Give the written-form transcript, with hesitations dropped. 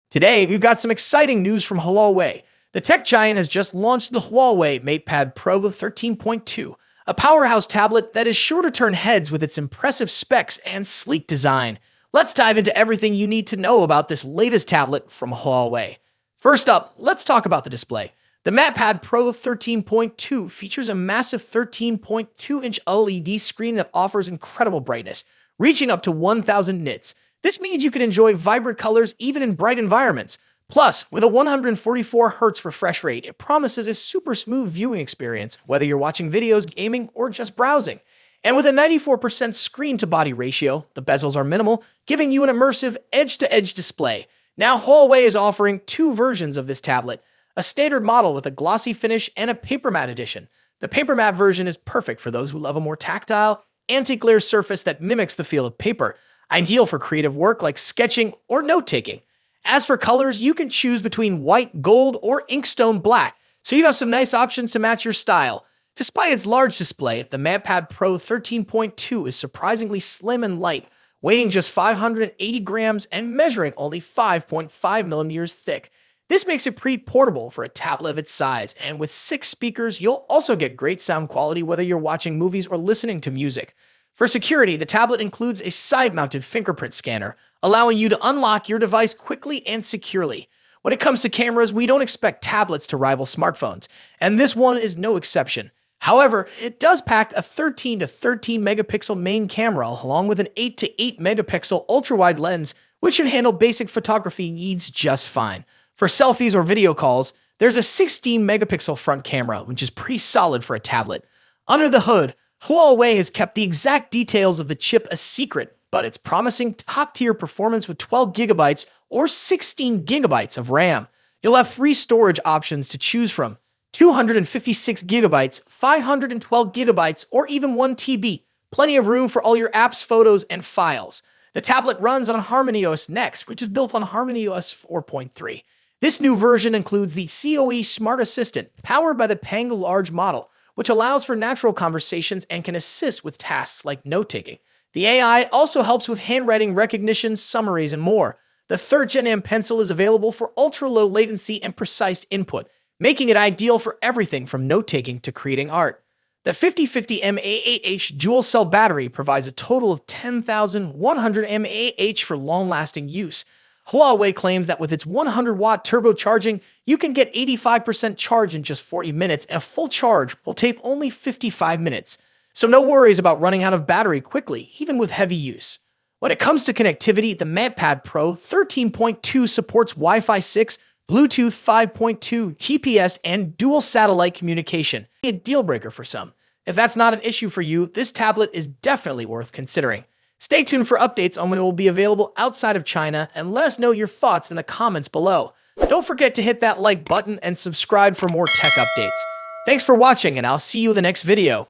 Today, we've got some exciting news from Huawei. The tech giant has just launched the Huawei MatePad Pro 13.2, a powerhouse tablet that is sure to turn heads with its impressive specs and sleek design. Let's dive into everything you need to know about this latest tablet from Huawei. First up, let's talk about the display. The MatePad Pro 13.2 features a massive 13.2-inch OLED screen that offers incredible brightness, reaching up to 1000 nits. This means you can enjoy vibrant colors even in bright environments. Plus, with a 144Hz refresh rate, it promises a super smooth viewing experience, whether you're watching videos, gaming, or just browsing. And with a 94% screen-to-body ratio, the bezels are minimal, giving you an immersive edge-to-edge display. Now, Huawei is offering two versions of this tablet, a standard model with a glossy finish and a paper matte edition. The paper matte version is perfect for those who love a more tactile, anti-glare surface that mimics the feel of paper, ideal for creative work like sketching or note-taking. As for colors, you can choose between white, gold, or inkstone black, so you have some nice options to match your style. Despite its large display, the MatePad Pro 13.2 is surprisingly slim and light, weighing just 580 grams and measuring only 5.5 millimeters thick. This makes it pretty portable for a tablet of its size, and with 6 speakers, you'll also get great sound quality whether you're watching movies or listening to music. For security, the tablet includes a side-mounted fingerprint scanner, allowing you to unlock your device quickly and securely. When it comes to cameras, we don't expect tablets to rival smartphones, and this one is no exception. However, it does pack a 13 to 13 megapixel main camera along with an 8 to 8 megapixel ultra-wide lens, which should handle basic photography needs just fine. For selfies or video calls, there's a 16 megapixel front camera, which is pretty solid for a tablet. Under the hood, Huawei has kept the exact details of the chip a secret, but it's promising top-tier performance with 12 gigabytes or 16 gigabytes of RAM. You'll have 3 storage options to choose from: 256 gigabytes, 512 gigabytes, or even 1 TB. Plenty of room for all your apps, photos, and files. The tablet runs on HarmonyOS NEXT, which is built on HarmonyOS 4.3. This new version includes the CoE Smart Assistant, powered by the Pang Large model, which allows for natural conversations and can assist with tasks like note-taking. The AI also helps with handwriting recognition, summaries, and more. The 3rd Gen M Pencil is available for ultra-low latency and precise input, making it ideal for everything from note-taking to creating art. The 5050 mAh dual-cell battery provides a total of 10,100 mAh for long-lasting use. Huawei claims that with its 100-watt turbocharging, you can get 85% charge in just 40 minutes, and a full charge will take only 55 minutes. So no worries about running out of battery quickly, even with heavy use. When it comes to connectivity, the MatePad Pro 13.2 supports Wi-Fi 6, Bluetooth 5.2, GPS, and dual satellite communication. A deal breaker for some. If that's not an issue for you, this tablet is definitely worth considering. Stay tuned for updates on when it will be available outside of China, and let us know your thoughts in the comments below. Don't forget to hit that like button and subscribe for more tech updates. Thanks for watching, and I'll see you in the next video.